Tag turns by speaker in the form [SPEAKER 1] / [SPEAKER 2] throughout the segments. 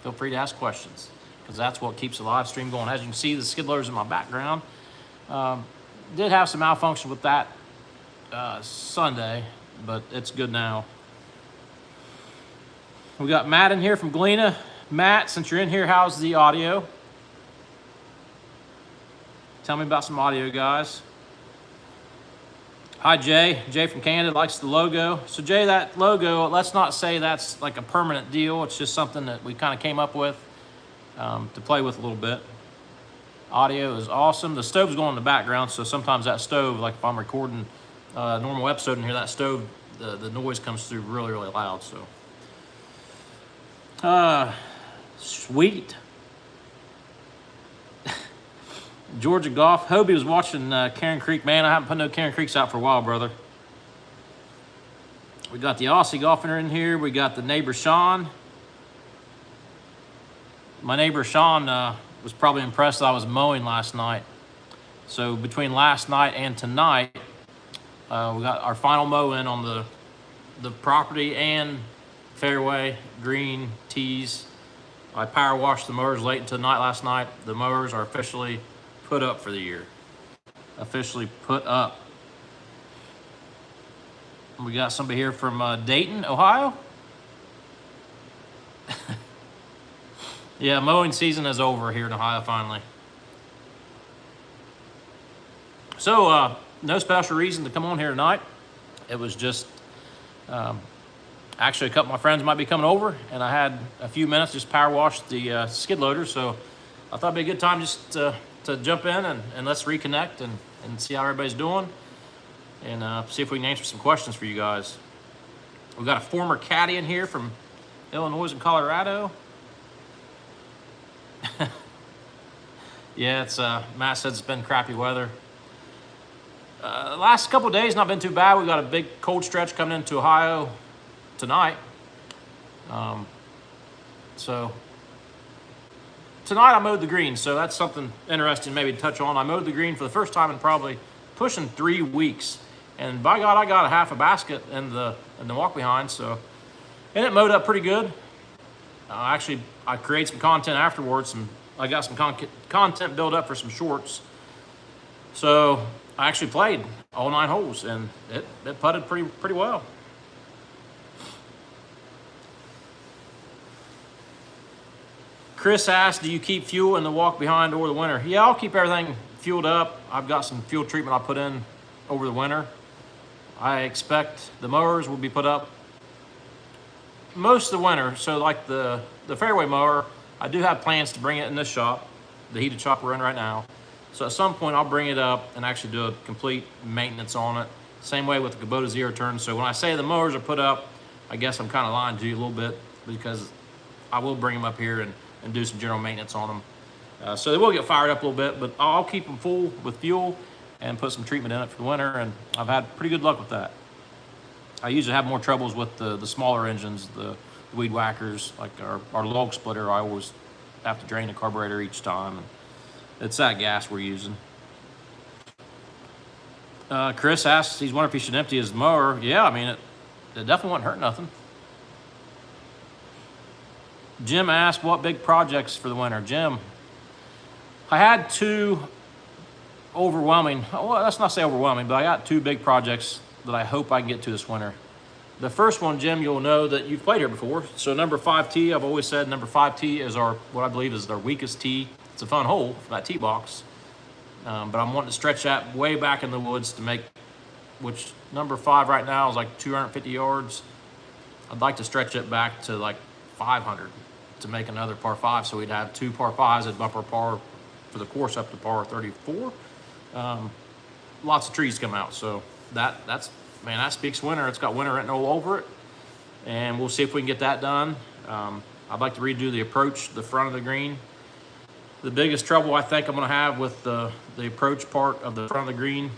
[SPEAKER 1] feel free to ask questions, because that's what keeps the live stream going. As you can see, the skid loader's in my background. Did have some malfunction with that Sunday, but it's good now. We got Matt in here from Galena. Matt, since you're in here, how's the audio? Tell me about some audio, guys. Hi, Jay. Jay from Canada likes the logo. So, Jay, that logo, let's not say that's like a permanent deal. It's just something that we kind of came up with to play with a little bit. Audio is awesome. The stove's going in the background, so sometimes that stove, like if I'm recording a normal episode in here, that stove, the noise comes through really, really loud. So, sweet. Georgia Golf. Hobie was watching Karen Creek. Man, I haven't put no Karen Creeks out for a while, brother. We got the Aussie golfer in here. We got the neighbor, Sean. My neighbor, Sean, was probably impressed that I was mowing last night. So between last night and tonight, we got our final mow in on the property and fairway, green, tees. I power washed the mowers late into the night last night. The mowers are officially put up for the year. Officially put up. We got somebody here from Dayton, Ohio. Yeah, mowing season is over here in Ohio finally. So, no special reason to come on here tonight. It was just, actually a couple of my friends might be coming over, and I had a few minutes just power wash the skid loader, so I thought it'd be a good time just to jump in and let's reconnect and see how everybody's doing, and see if we can answer some questions for you guys. We've got a former caddy in here from Illinois and Colorado. Yeah, it's Matt says it's been crappy weather. Last couple of days not been too bad. We got a big cold stretch coming into Ohio tonight. So tonight I mowed the green, so that's something interesting maybe to touch on. I mowed the green for the first time in probably pushing 3 weeks, and by God, I got a half a basket in the walk behind. So, and it mowed up pretty good. Actually, I created some content afterwards, and I got some content built up for some shorts. So I actually played all 9 holes, and it putted pretty well. Chris asked, do you keep fuel in the walk behind over the winter? Yeah, I'll keep everything fueled up. I've got some fuel treatment I put in over the winter. I expect the mowers will be put up most of the winter. So like the fairway mower, I do have plans to bring it in this shop, the heated shop we're in right now. So at some point I'll bring it up and actually do a complete maintenance on it. Same way with the Kubota zero turn. So when I say the mowers are put up, I guess I'm kind of lying to you a little bit, because I will bring them up here and do some general maintenance on them. So they will get fired up a little bit, but I'll keep them full with fuel and put some treatment in it for the winter, and I've had pretty good luck with that. I usually have more troubles with the smaller engines, the weed whackers, like our log splitter. I always have to drain the carburetor each time, and it's that gas we're using. Chris asks, he's wondering if he should empty his mower. Yeah, I mean, it definitely wouldn't hurt nothing. Jim asked, what big projects for the winter? Jim, I had 2 overwhelming, well, let's not say overwhelming, but I got 2 big projects that I hope I can get to this winter. The first one, Jim, you'll know that you've played here before. So number 5 tee, I've always said number 5 tee is what I believe is our weakest tee. It's a fun hole for that tee box. But I'm wanting to stretch that way back in the woods to make, which number 5 right now is like 250 yards. I'd like to stretch it back to like 500 to make another par 5, so we'd have 2 par 5s at bumper par for the course up to par 34. Lots of trees come out, so that's man, that speaks winter. It's got winter written all over it, and we'll see if we can get that done. I'd like to redo the approach, the front of the green. The biggest trouble I think I'm going to have with the approach part of the front of the green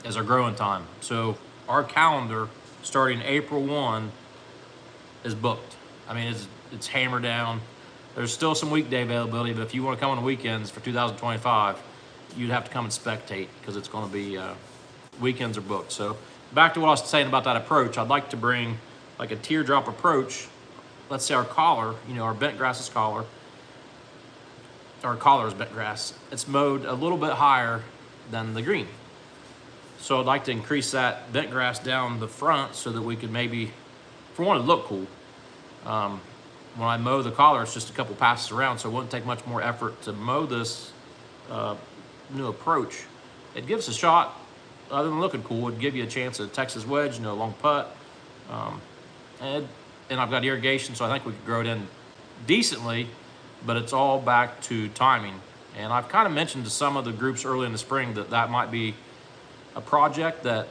[SPEAKER 1] is our growing time. So our calendar starting April 1 is booked. I mean, it's hammered down. There's still some weekday availability, but if you want to come on the weekends for 2025, you'd have to come and spectate, because it's going to be weekends are booked. So back to what I was saying about that approach, I'd like to bring like a teardrop approach let's say our collar, our bent grasses collar, our collar is bent grass, it's mowed a little bit higher than the green. So I'd like to increase that bent grass down the front so that we could maybe, for one, it look cool. When I mow the collar, it's just a couple passes around, so it wouldn't take much more effort to mow this new approach. It gives a shot, other than looking cool, it'd give you a chance at a Texas wedge, a long putt. And I've got irrigation, so I think we could grow it in decently, but it's all back to timing. And I've kind of mentioned to some of the groups early in the spring that might be a project that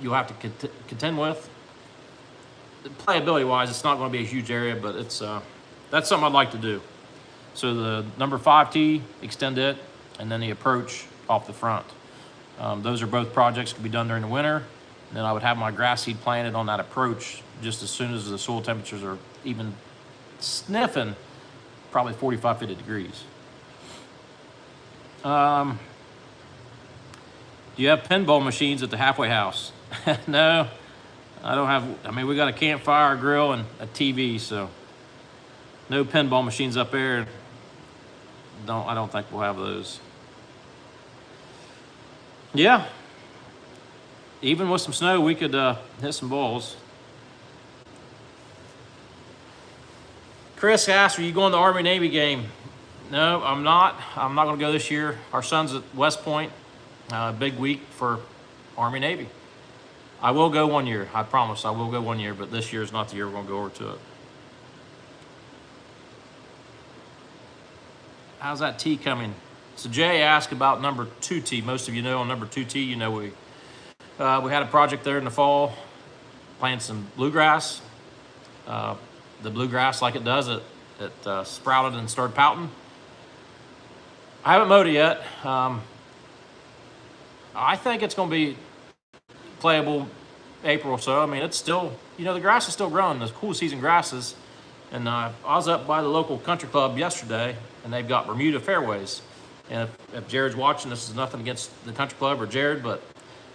[SPEAKER 1] you'll have to contend with. Playability-wise, it's not going to be a huge area, but it's that's something I'd like to do. So the number 5 tee, extend it, and then the approach off the front. Those are both projects that can be done during the winter. And then I would have my grass seed planted on that approach just as soon as the soil temperatures are even sniffing probably 45, 50 degrees. Do you have pinball machines at the halfway house? No, I don't have. I mean, we got a campfire, a grill, and a TV, so no pinball machines up there. I don't think we'll have those. Yeah, even with some snow, we could hit some balls. Chris asked, are you going to the Army-Navy game? No, I'm not. I'm not going to go this year. Our son's at West Point. Big week for Army-Navy. I will go one year. I promise I will go one year, but this year is not the year we're going to go over to it. How's that tee coming? So Jay asked about number 2 tee. Most of you know on number 2 tee, we had a project there in the fall, planted some bluegrass. The bluegrass, like it does, it sprouted and started pouting. I haven't mowed it yet. I think it's going to be playable April or so. I mean, it's still, the grass is still growing. There's cool season grasses. And I was up by the local country club yesterday, and they've got Bermuda fairways. And if Jared's watching, this is nothing against the country club or Jared, but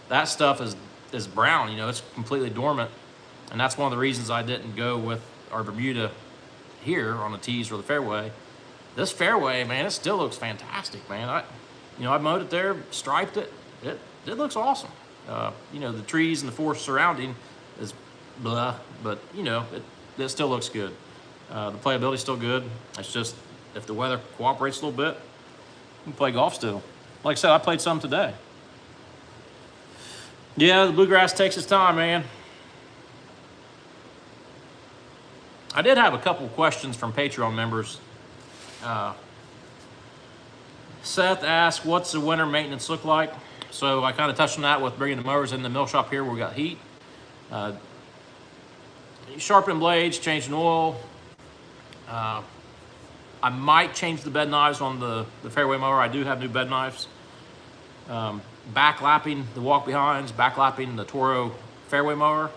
[SPEAKER 1] that stuff is brown. It's completely dormant. And that's one of the reasons I didn't go with our Bermuda here on the tees or the fairway. This fairway, man, it still looks fantastic, man. I mowed it there, striped it. It looks awesome. The trees and the forest surrounding is blah, but it still looks good. The playability's still good. It's just if the weather cooperates a little bit, we can play golf still. Like I said, I played some today. Yeah, the bluegrass takes its time, man. I did have a couple questions from Patreon members. Seth asked, what's the winter maintenance look like? So I kind of touched on that with bringing the mowers in the mill shop here where we got heat. Sharpening blades, changing oil. I might change the bed knives on the fairway mower. I do have new bed knives. Backlapping the walk behinds, backlapping the Toro fairway mower.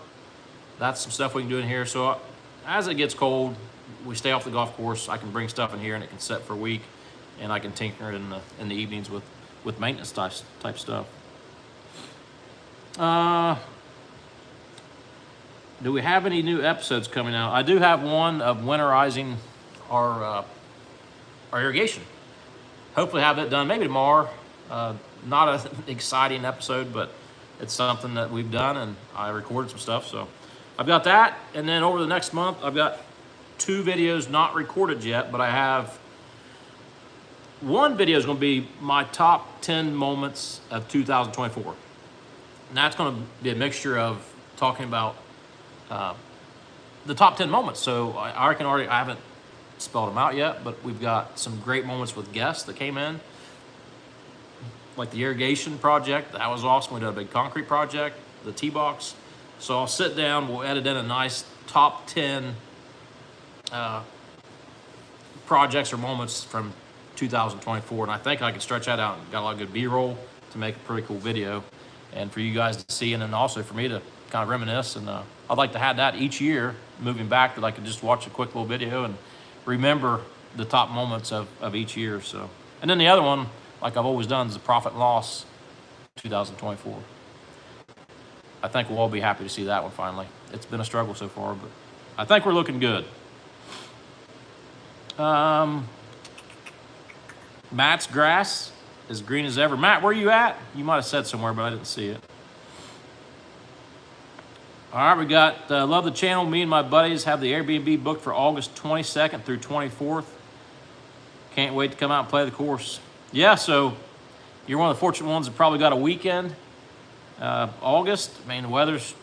[SPEAKER 1] That's some stuff we can do in here. So as it gets cold, we stay off the golf course. I can bring stuff in here and it can set for a week, and I can tinker it in the evenings with maintenance type stuff. Do we have any new episodes coming out? I do have one of winterizing our irrigation. Hopefully have it done maybe tomorrow. Not an exciting episode, but it's something that we've done, and I recorded some stuff. So I've got that, and then over the next month, I've got 2 videos not recorded yet, but I have one video is going to be my top 10 moments of 2024. And that's going to be a mixture of talking about the top 10 moments. So I reckon I haven't spelled them out yet, but we've got some great moments with guests that came in. Like the irrigation project, that was awesome. We did a big concrete project, the tee box. So I'll sit down, we'll edit in a nice top 10 projects or moments from 2024. And I think I can stretch that out and got a lot of good B-roll to make a pretty cool video. And for you guys to see, and then also for me to kind of reminisce. And I'd like to have that each year, moving back, that I could just watch a quick little video and remember the top moments of each year. So, and then the other one, like I've always done, is the profit and loss 2024. I think we'll all be happy to see that one finally. It's been a struggle so far, but I think we're looking good. Matt's grass is green as ever. Matt, where you at? You might have said somewhere, but I didn't see it. All right, we got love the channel. Me and my buddies have the Airbnb booked for August 22nd through 24th. Can't wait to come out and play the course. Yeah, so you're one of the fortunate ones that probably got a weekend. August, I mean, the weather's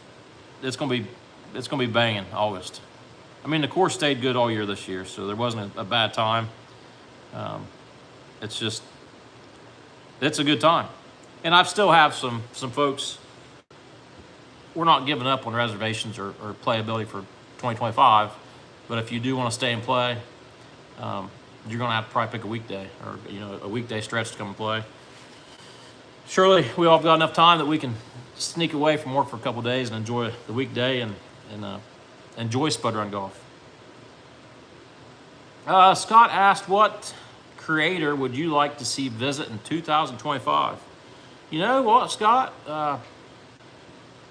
[SPEAKER 1] it's gonna be banging August. I mean, the course stayed good all year this year, so there wasn't a bad time. It's a good time, and I still have some folks. We're not giving up on reservations or playability for 2025, but if you do want to stay and play, you're going to have to probably pick a weekday or a weekday stretch to come and play. Surely we all have got enough time that we can sneak away from work for a couple of days and enjoy the weekday and enjoy Spud Run Golf. Scott asked, what creator would you like to see visit in 2025? You know what, Scott?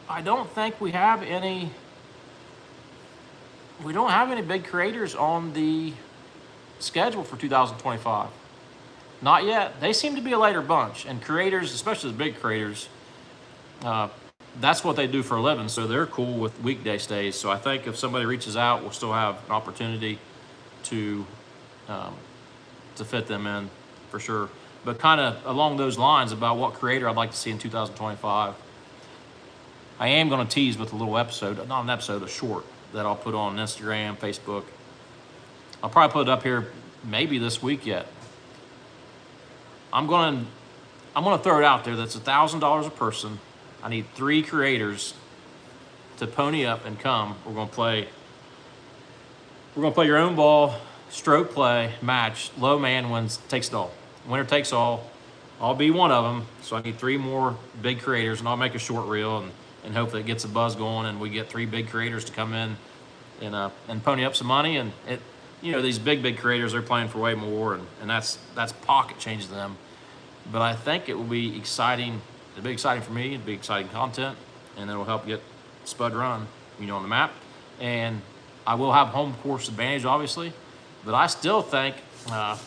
[SPEAKER 1] I don't think we have any. We don't have any big creators on the schedule for 2025. Not yet. They seem to be a later bunch, and creators, especially the big creators, that's what they do for a living. So they're cool with weekday stays. So I think if somebody reaches out, we'll still have an opportunity to fit them in for sure. But kind of along those lines about what creator I'd like to see in 2025. I am going to tease with a little episode, not an episode, a short that I'll put on Instagram, Facebook. I'll probably put it up here maybe this week yet. I'm going to throw it out there. That's $1,000 a person. I need 3 creators to pony up and come. We're going to play your own ball, stroke play, match. Low man wins, takes it all. Winner takes all. I'll be one of them. So I need 3 more big creators, and I'll make a short reel and hope that it gets a buzz going, and we get 3 big creators to come in and pony up some money. And these big creators, they're playing for way more, and that's pocket change to them. But I think it will be exciting. It'll be exciting for me. It'll be exciting content, and it'll help get Spud Run, on the map. And I will have home course advantage, obviously, but I still think I'll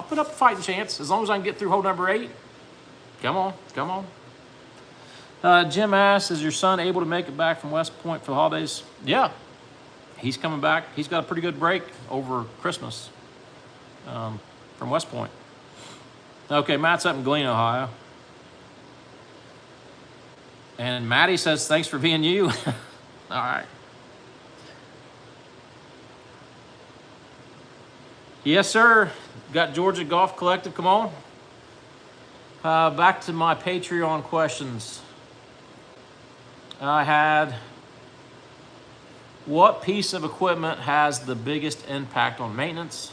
[SPEAKER 1] put up a fighting chance as long as I can get through hole number 8. Come on. Jim asks, is your son able to make it back from West Point for the holidays? Yeah, he's coming back. He's got a pretty good break over Christmas from West Point. Okay, Matt's up in Glen, Ohio. And Maddie says, thanks for being you. All right. Yes, sir. Got Georgia Golf Collective. Come on. Back to my Patreon questions. I had, what piece of equipment has the biggest impact on maintenance?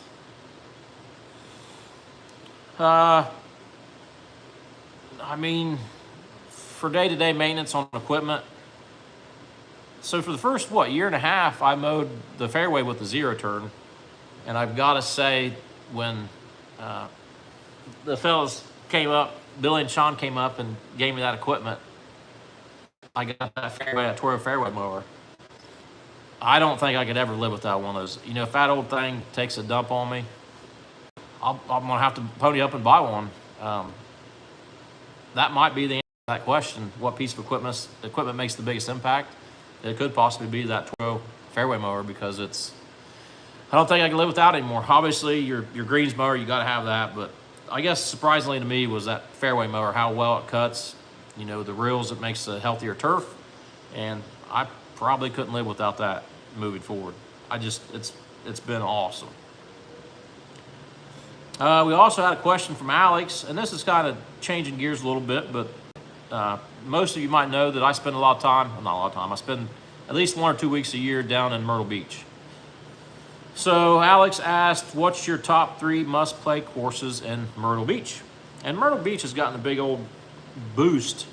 [SPEAKER 1] I mean, for day-to-day maintenance on equipment. So for the first, year and a half, I mowed the fairway with the 0 turn. And I've got to say, when the fellas came up, Billy and Sean came up and gave me that equipment, I got that Toro fairway mower. I don't think I could ever live without one of those. If that old thing takes a dump on me, I'm going to have to pony up and buy one. That might be the answer to that question. What piece of equipment makes the biggest impact? It could possibly be that Toro fairway mower, because I don't think I can live without it anymore. Obviously, your greens mower, you got to have that. But I guess surprisingly to me was that fairway mower, how well it cuts. The reels, it makes a healthier turf. And I probably couldn't live without that moving forward. It's been awesome. We also had a question from Alex, and this is kind of changing gears a little bit, but most of you might know that I spend not a lot of time, I spend at least 1 or 2 weeks a year down in Myrtle Beach. So Alex asked, what's your top 3 must-play courses in Myrtle Beach? And Myrtle Beach has gotten a big old boost,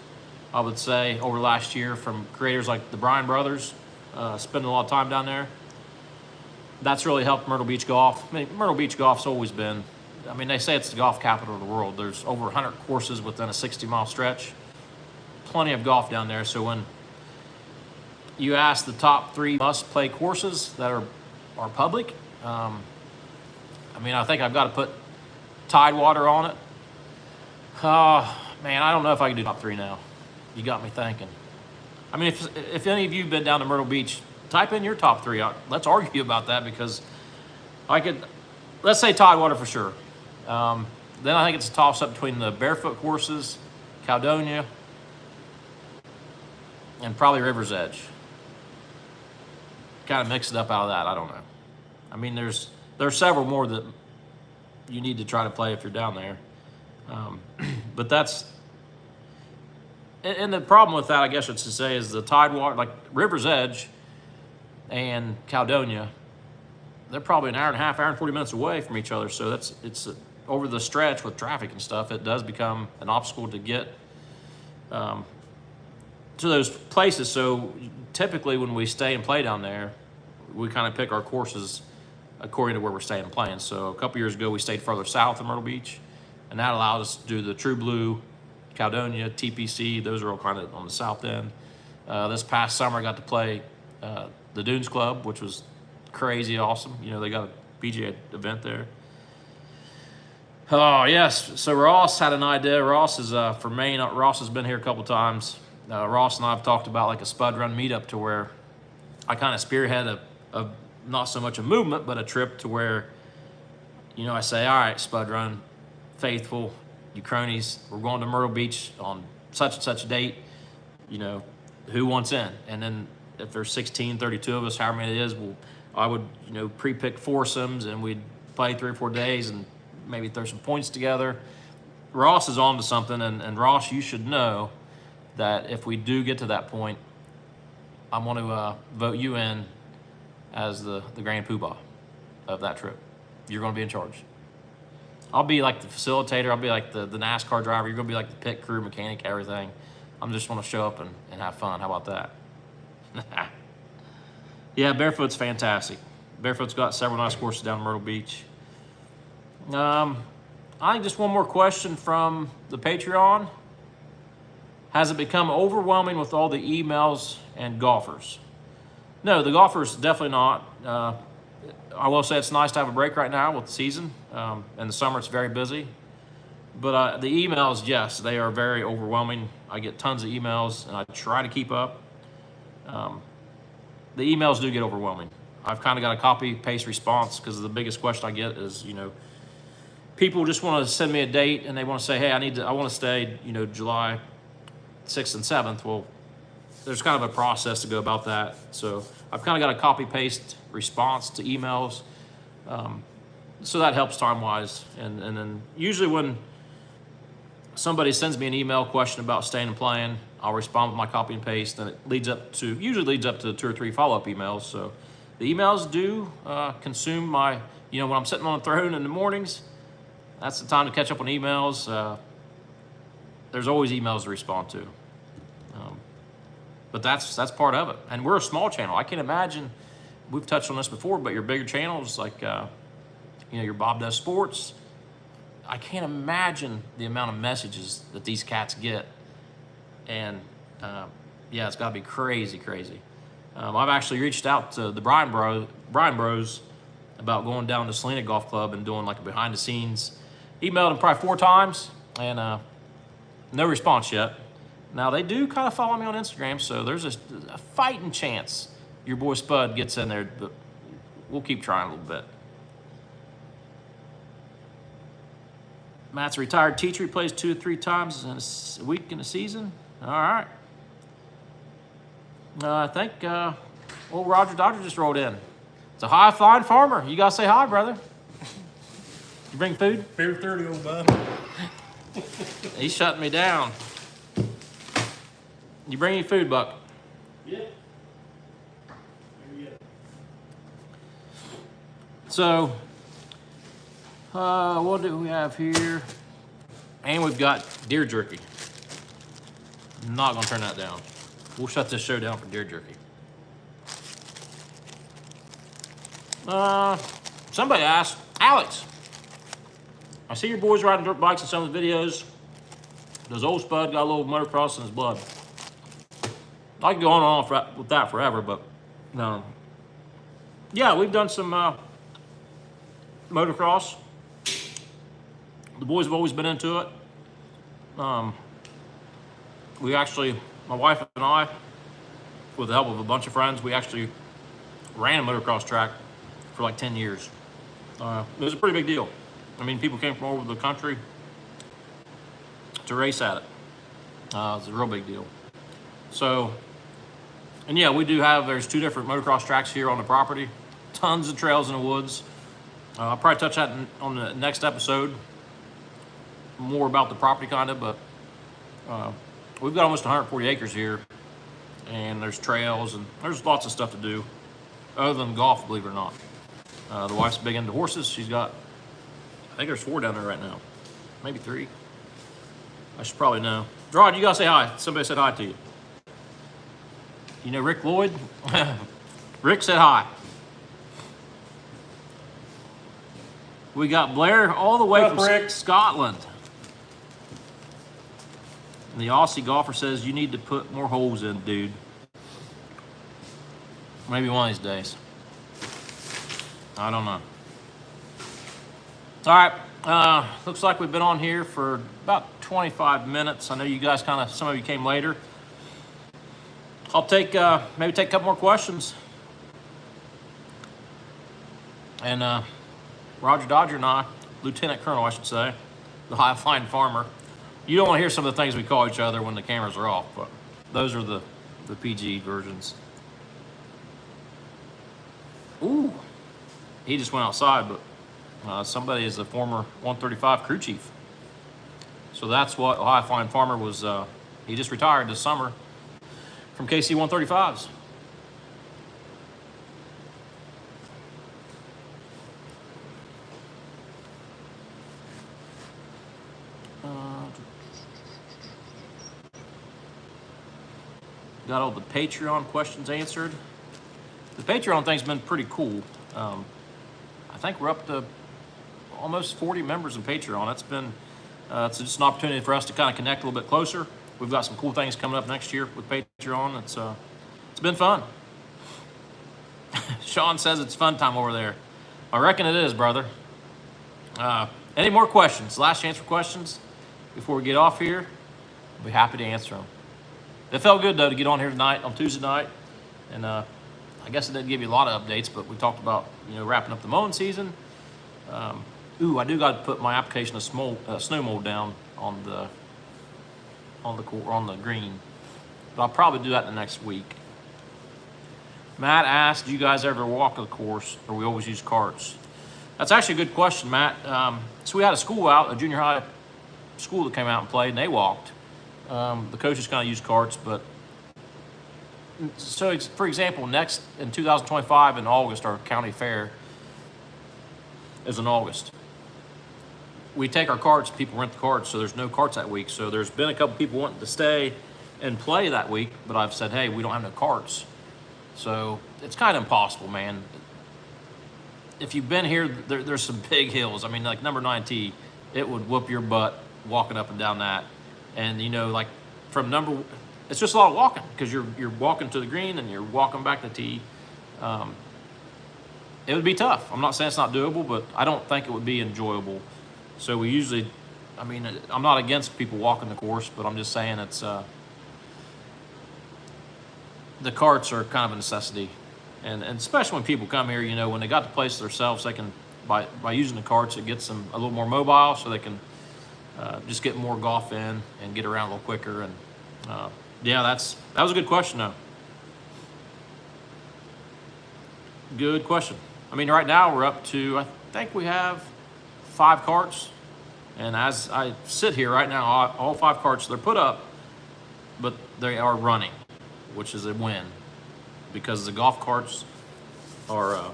[SPEAKER 1] I would say, over last year from creators like the Bryan brothers, spending a lot of time down there. That's really helped Myrtle Beach golf. I mean, Myrtle Beach golf's always been, they say it's the golf capital of the world. There's over 100 courses within a 60-mile stretch. Plenty of golf down there. So when you ask the top 3 must-play courses that are public, I mean, I think I've got to put Tide water on it. Oh, man, I don't know if I can do top 3 now. You got me thinking. I mean, if any of you have been down to Myrtle Beach, type in your top 3. Let's argue about that, because let's say Tide water for sure. Then I think it's a toss-up between the barefoot courses, Caledonia, and probably River's Edge. Kind of mix it up out of that, I don't know. I mean, there's several more that you need to try to play if you're down there. But that's, and the problem with that, I guess I should say, is the Tide water, like River's Edge and Caledonia, they're probably an hour and a half, hour and 40 minutes away from each other. So over the stretch with traffic and stuff, it does become an obstacle to get to those places. So typically when we stay and play down there, we kind of pick our courses according to where we're staying and playing. So a couple years ago, we stayed further south of Myrtle Beach, and that allowed us to do the True Blue, Caledonia, TPC. Those are all kind of on the south end. This past summer, I got to play the Dunes Club, which was crazy awesome. You know, they got a PGA event there. Oh, yes. So Ross had an idea. Ross is from Maine. Ross has been here a couple times. Ross and I have talked about like a Spud Run meetup, to where I kind of spearhead a not so much a movement, but a trip to where, you know, I say, all right, Spud Run faithful, you cronies, we're going to Myrtle Beach on such and such a date, you know, who wants in? And then if there's 16, 32 of us, however many it is, I would, you know, pre-pick foursomes, and we'd play 3 or 4 days and maybe throw some points together. Ross is on to something, and Ross, you should know that if we do get to that point, I'm going to vote you in as the grand poobah of that trip. You're going to be in charge. I'll be like the facilitator. I'll be like the NASCAR driver. You're going to be like the pit crew, mechanic, everything. I'm just want to show up and have fun. How about that? Yeah, Barefoot's fantastic. Barefoot's got several nice courses down in Myrtle Beach. I think just one more question from the Patreon. Has it become overwhelming with all the emails and golfers? No, the golfers definitely not. I will say it's nice to have a break right now with the season. In the summer, it's very busy. But the emails, yes, they are very overwhelming. I get tons of emails, and I try to keep up. The emails do get overwhelming. I've kind of got a copy-paste response, because the biggest question I get is, you know, people just want to send me a date, and they want to say, hey, I want to stay, you know, July 6th and 7th. Well, there's kind of a process to go about that. So I've kind of got a copy-paste response to emails. So that helps time-wise. And then usually when somebody sends me an email question about staying and playing, I'll respond with my copy and paste, and it usually leads up to 2 or 3 follow-up emails. So the emails do consume my, you know, when I'm sitting on the throne in the mornings, that's the time to catch up on emails. There's always emails to respond to. But that's part of it. And we're a small channel. I can imagine, we've touched on this before, but your bigger channels like, you know, your Bob Does Sports, I can't imagine the amount of messages that these cats get. And yeah, it's got to be crazy, crazy. I've actually reached out to the Brian Bros about going down to Salina Golf Club and doing like a behind the scenes. Emailed them probably 4 times, and no response yet. Now, they do kind of follow me on Instagram, so there's a fighting chance your boy Spud gets in there, but we'll keep trying a little bit. Matt's a retired teacher. He plays 2 to 3 times in a week in a season. All right. I think old Roger Dodger just rolled in. It's a high-flying farmer. You got to say hi, brother. You bring food?
[SPEAKER 2] Beer 30, old bud.
[SPEAKER 1] He's shutting me down. You bring any food, Buck?
[SPEAKER 2] Yeah. There you go.
[SPEAKER 1] So, what do we have here? And we've got deer jerky. I'm not gonna turn that down. We'll shut this show down for deer jerky. Somebody asked, Alex, I see your boys riding dirt bikes in some of the videos. Does old Spud got a little motocross in his blood? I could go on and on with that forever, but no. Yeah, we've done some motocross. The boys have always been into it. We actually, my wife and I, with the help of a bunch of friends, we actually ran a motocross track for like 10 years. It was a pretty big deal. I mean, people came from all over the country to race at it. It was a real big deal. So, and yeah, we do have, there's 2 different motocross tracks here on the property. Tons of trails in the woods. I'll probably touch that on the next episode. More about the property kind of, but we've got almost 140 acres here. And there's trails and there's lots of stuff to do other than golf, believe it or not. The wife's big into horses. She's got, I think there's 4 down there right now. Maybe 3. I should probably know. Rod, you gotta say hi. Somebody said hi to you. You know Rick Lloyd? Rick said hi. We got Blair all the way
[SPEAKER 2] What's
[SPEAKER 1] from
[SPEAKER 2] up, Rick?
[SPEAKER 1] Scotland. And the Aussie golfer says you need to put more holes in, dude. Maybe one of these days. I don't know. All right. Looks like we've been on here for about 25 minutes. I know you guys kind of, some of you came later. I'll take, maybe take a couple more questions. And Roger Dodger and I, Lieutenant Colonel, I should say, the high-flying farmer. You don't want to hear some of the things we call each other when the cameras are off, but those are the PG versions. Ooh, he just went outside, but somebody is a former 135 crew chief. So that's what Ohio Flying Farmer was. He just retired this summer from KC 135s. Got all the Patreon questions answered. The Patreon thing's been pretty cool. I think we're up to almost 40 members in Patreon. That's been, it's just an opportunity for us to kind of connect a little bit closer. We've got some cool things coming up next year with Patreon. It's been fun. Sean says it's fun time over there. I reckon it is, brother. Any more questions? Last chance for questions before we get off here. I'll be happy to answer them. It felt good, though, to get on here tonight, on Tuesday night. And I guess it didn't give you a lot of updates, but we talked about, wrapping up the mowing season. I do got to put my application of snow mold down on the green. But I'll probably do that in the next week. Matt asked, do you guys ever walk the course, or we always use carts? That's actually a good question, Matt. So we had a school out, a junior high school that came out and played, and they walked. The coaches kind of use carts, but so for example, next in 2025 in August, our county fair is in August. We take our carts, people rent the carts, so there's no carts that week. So there's been a couple people wanting to stay and play that week, but I've said, hey, we don't have no carts. So it's kind of impossible, man. If you've been here, there's some big hills. I mean, like number 9T, it would whoop your butt walking up and down that. And like from it's just a lot of walking because you're walking to the green and you're walking back to the tee. It would be tough. I'm not saying it's not doable, but I don't think it would be enjoyable. So we usually, I'm not against people walking the course, but I'm just saying it's the carts are kind of a necessity, and especially when people come here, when they got the place themselves, they can by using the carts, it gets them a little more mobile, so they can. Just get more golf in and get around a little quicker. And yeah, that was a good question, though. Good question. Right now we're up to, I think we have 5 carts. And as I sit here right now, all 5 carts, they're put up, but they are running, which is a win. Because the golf carts are,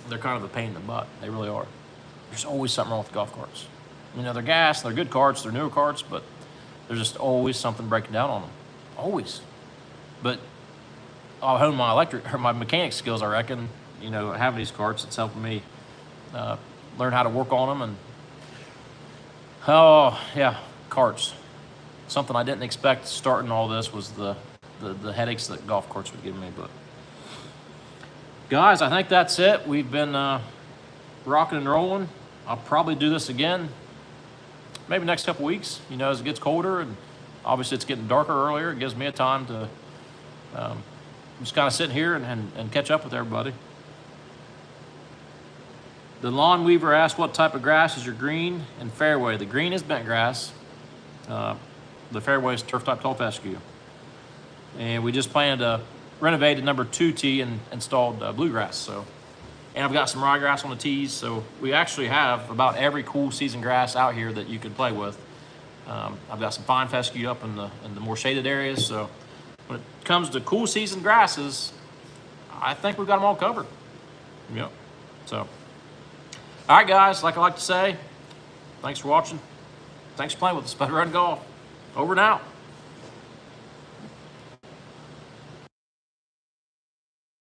[SPEAKER 1] they're kind of a pain in the butt. They really are. There's always something wrong with the golf carts. They're gas, they're good carts, they're newer carts, but there's just always something breaking down on them. Always. But I'll hone my mechanic skills, I reckon. Having these carts, it's helping me learn how to work on them. And oh yeah, carts. Something I didn't expect starting all this was the headaches that golf carts would give me. But guys, I think that's it. We've been rocking and rolling. I'll probably do this again, maybe next couple weeks, you know, as it gets colder, and obviously it's getting darker earlier. It gives me a time to just kind of sit here and catch up with everybody. The lawn weaver asked what type of grass is your green and fairway. The green is bent grass. The fairway is turf type tall fescue. And we just planted a renovated number 2 tee and installed bluegrass. So, and I've got some ryegrass on the tees. So we actually have about every cool season grass out here that you could play with. I've got some fine fescue up in the more shaded areas. So when it comes to cool season grasses, I think we've got them all covered. Yep. So, all right, guys, like I like to say, thanks for watching. Thanks for playing with the Spud Run Golf. Over and out.